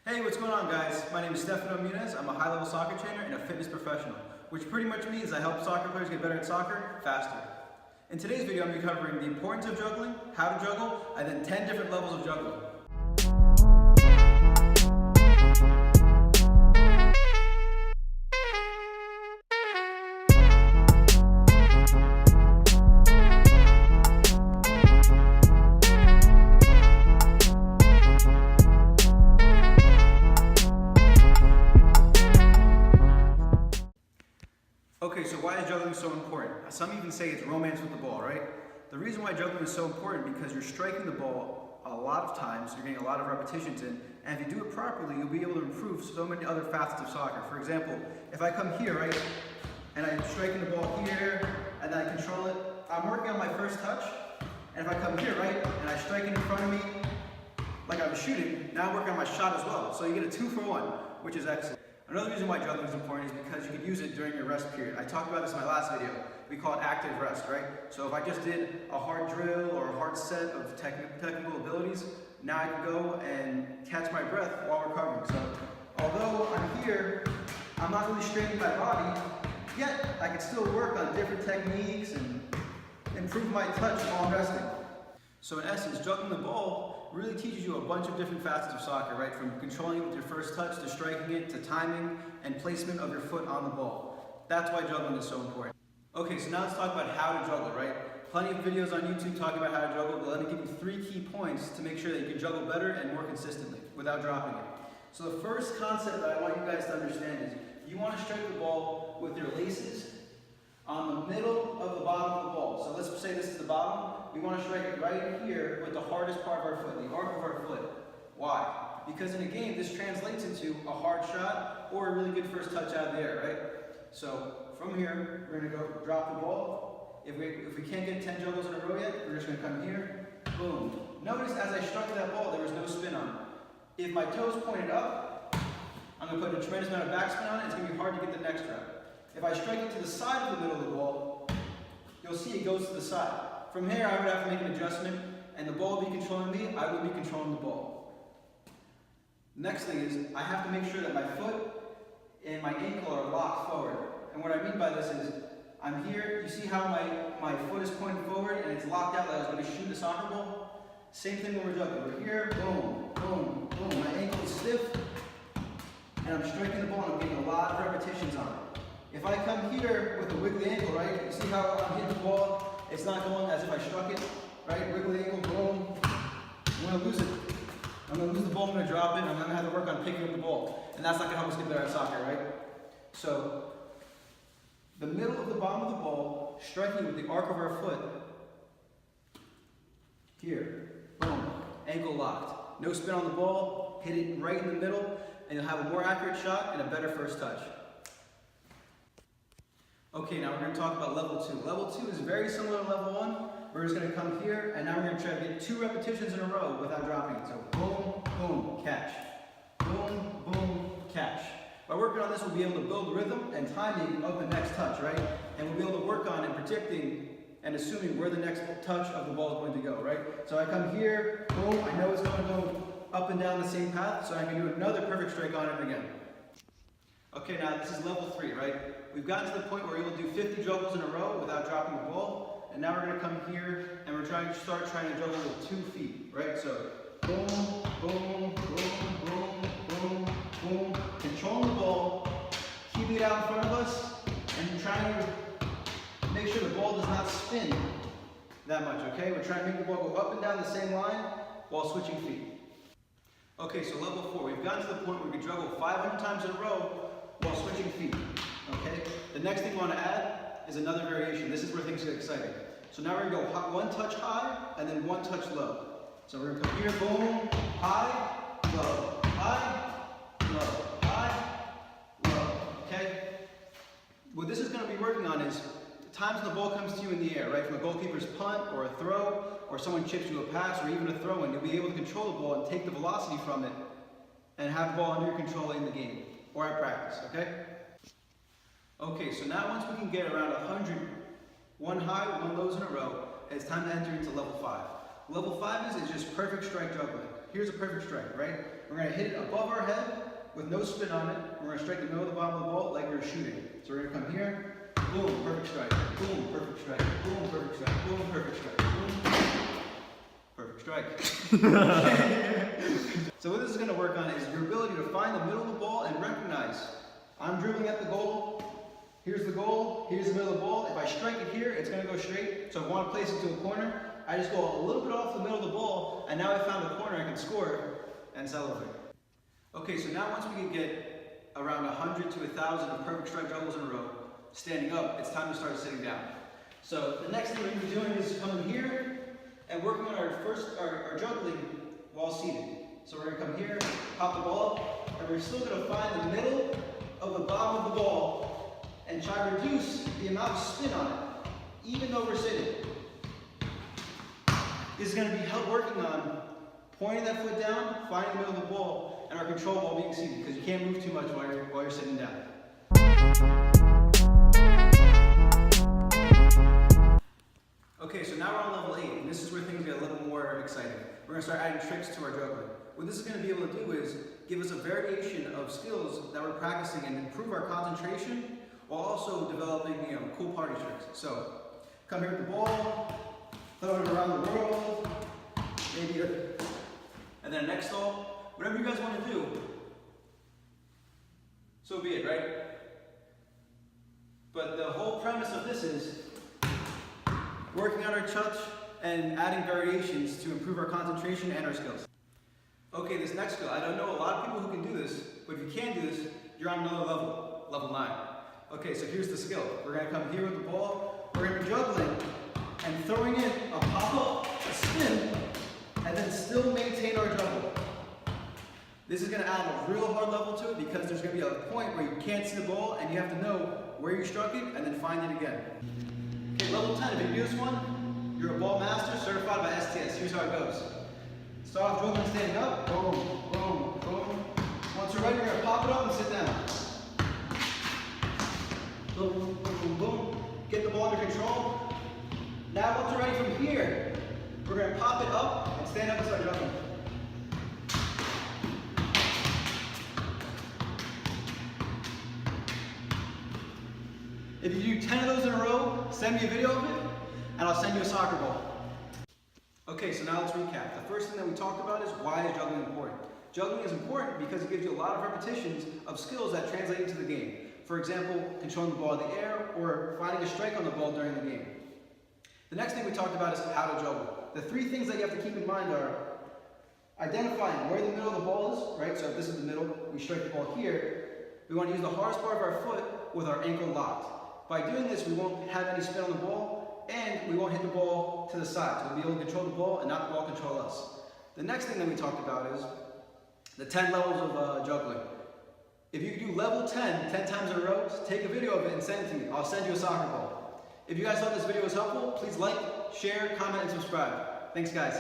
Hey, what's going on, guys? My name is Stefano Muniz. I'm a high-level soccer trainer and a fitness professional, which pretty much means I help soccer players get better at soccer faster. In today's video, I'm going to be covering the importance of juggling, how to juggle, and then 10 different levels of juggling. Okay, so why is juggling so important? Some even say it's romance with the ball, right? The reason why juggling is so important because you're striking the ball a lot of times, you're getting a lot of repetitions in, and if you do it properly, you'll be able to improve so many other facets of soccer. For example, if I come here, right, and I'm striking the ball here, and then I control it, I'm working on my first touch, and if I come here, right, and I strike it in front of me, like I'm shooting, now I'm working on my shot as well. So you get a 2-for-1, which is excellent. Another reason why juggling is important is because you can use it during your rest period. I talked about this in my last video. We call it active rest, right? So if I just did a hard drill or a hard set of technical abilities, now I can go and catch my breath while recovering. So although I'm here, I'm not really straining my body, yet I can still work on different techniques and improve my touch while I'm resting. So in essence, juggling the ball really teaches you a bunch of different facets of soccer, right? From controlling it with your first touch, to striking it, to timing and placement of your foot on the ball. That's why juggling is so important. Okay, so now let's talk about how to juggle, right? Plenty of videos on YouTube talking about how to juggle, but let me give you 3 key points to make sure that you can juggle better and more consistently without dropping it. So the first concept that I want you guys to understand is you want to strike the ball with your laces on the middle of the bottom of the ball. So let's say this is the bottom. We want to strike it right here with the hardest part of our foot, the arc of our foot. Why? Because in a game, this translates into a hard shot or a really good first touch out of the air, right? So from here, we're going to go drop the ball. If we can't get 10 juggles in a row yet, we're just going to come here, boom. Notice as I struck that ball, there was no spin on it. If my toes pointed up, I'm going to put a tremendous amount of backspin on it. It's going to be hard to get the next rep. If I strike it to the side of the middle of the ball, you'll see it goes to the side. From here, I would have to make an adjustment, and the ball would be controlling me, I would be controlling the ball. Next thing is, I have to make sure that my foot and my ankle are locked forward. And what I mean by this is, I'm here, you see how my foot is pointing forward and it's locked out like I was going to shoot a soccer ball? Same thing when we're juggling. We're here, boom, boom, boom. My ankle is stiff, and I'm striking the ball and I'm getting a lot of repetitions on it. If I come here with a wiggly ankle, right, you see how I'm hitting the ball? It's not going as if I struck it, right? Wiggly ankle, boom. I'm going to lose it. I'm going to lose the ball, I'm going to drop it, and I'm going to have to work on picking up the ball. And that's not going to help us get better at soccer, right? So, the middle of the bottom of the ball, striking with the arc of our foot. Here, boom, ankle locked. No spin on the ball, hit it right in the middle, and you'll have a more accurate shot and a better first touch. Okay, now we're going to talk about level 2. Level 2 is very similar to level 1. We're just going to come here, and now we're going to try to get 2 repetitions in a row without dropping it. So boom, boom, catch. Boom, boom, catch. By working on this, we'll be able to build rhythm and timing of the next touch, right? And we'll be able to work on and predicting and assuming where the next touch of the ball is going to go, right? So I come here, boom, I know it's going to go up and down the same path, so I can do another perfect strike on it again. Okay, now this is level 3, right? We've gotten to the point where we're able to do 50 juggles in a row without dropping the ball. And now we're going to come here and we're trying to juggle with 2 feet, right? So boom, boom, boom, boom, boom, boom. Controlling the ball, keeping it out in front of us, and trying to make sure the ball does not spin that much, okay? We're trying to make the ball go up and down the same line while switching feet. Okay, so level 4. We've gotten to the point where we can juggle 500 times in a row while switching feet. Okay? The next thing we want to add is another variation. This is where things get exciting. So now we're going to go 1 touch high and then 1 touch low. So we're going to come here, boom, high, low, high, low, high, low. Okay? What this is going to be working on is times when the ball comes to you in the air, right? From a goalkeeper's punt or a throw, or someone chips you a pass or even a throw in, you'll be able to control the ball and take the velocity from it and have the ball under your control in the game or at practice, okay? Okay, so now once we can get around 100, 1 high, 1 lows in a row, it's time to enter into level 5. Level 5 is just perfect strike juggling. Here's a perfect strike, right? We're going to hit it above our head with no spin on it. We're going to strike the middle of the bottom of the ball like we're shooting. So we're going to come here, boom, perfect strike, boom, perfect strike, boom, perfect strike, boom, perfect strike, boom, perfect strike. So what this is going to work on is your ability to find the middle of the ball and recognize, I'm dribbling at the goal, here's the goal, here's the middle of the ball. If I strike it here, it's going to go straight. So if I want to place it to a corner, I just go a little bit off the middle of the ball, and now I found a corner I can score and celebrate. Okay, so now once we can get around 100 to 1,000 of perfect strike juggles in a row, standing up, it's time to start sitting down. So the next thing we're going to be doing is coming here and working on our juggling while seated. So we're going to come here, pop the ball, and we're still going to find the middle of the bottom of the ball and try to reduce the amount of spin on it, even though we're sitting. This is going to be working on pointing that foot down, finding the middle of the ball, and our control while being seated, because you can't move too much while you're sitting down. Okay, so now we're on level 8, and this is where things get a little more exciting. We're going to start adding tricks to our juggling. What this is going to be able to do is give us a variation of skills that we're practicing and improve our concentration, while also developing, cool party tricks. So, come here with the ball, throw it around the world, maybe, and then next ball, whatever you guys want to do, so be it, right? But the whole premise of this is working on our touch and adding variations to improve our concentration and our skills. Okay, this next skill, I don't know a lot of people who can do this, but if you can do this, you're on another level, level 9. Okay, so here's the skill. We're going to come here with the ball, we're going to be juggling and throwing in a pop-up, a spin, and then still maintain our juggle. This is going to add a real hard level to it because there's going to be a point where you can't see the ball and you have to know where you struck it and then find it again. Okay, level 10, if you do this one, you're a ball master certified by STS. Here's how it goes. Start off juggling standing up, boom, boom, boom. Once you're ready, you're going to pop it up and sit down. Boom, boom, boom, boom. Get the ball under control. Now once you're ready from here, we're going to pop it up and stand up and start juggling. If you do 10 of those in a row, send me a video of it, and I'll send you a soccer ball. Okay, so now let's recap. The first thing that we talked about is why is juggling important? Juggling is important because it gives you a lot of repetitions of skills that translate into the game. For example, controlling the ball in the air or finding a strike on the ball during the game. The next thing we talked about is how to juggle. The 3 things that you have to keep in mind are identifying where the middle of the ball is, right? So if this is the middle, we strike the ball here. We want to use the hardest part of our foot with our ankle locked. By doing this, we won't have any spin on the ball, and we won't hit the ball to the side. So we'll be able to control the ball and not the ball control us. The next thing that we talked about is the 10 levels of juggling. If you can do level 10 times in a row, take a video of it and send it to me. I'll send you a soccer ball. If you guys thought this video was helpful, please like, share, comment, and subscribe. Thanks, guys.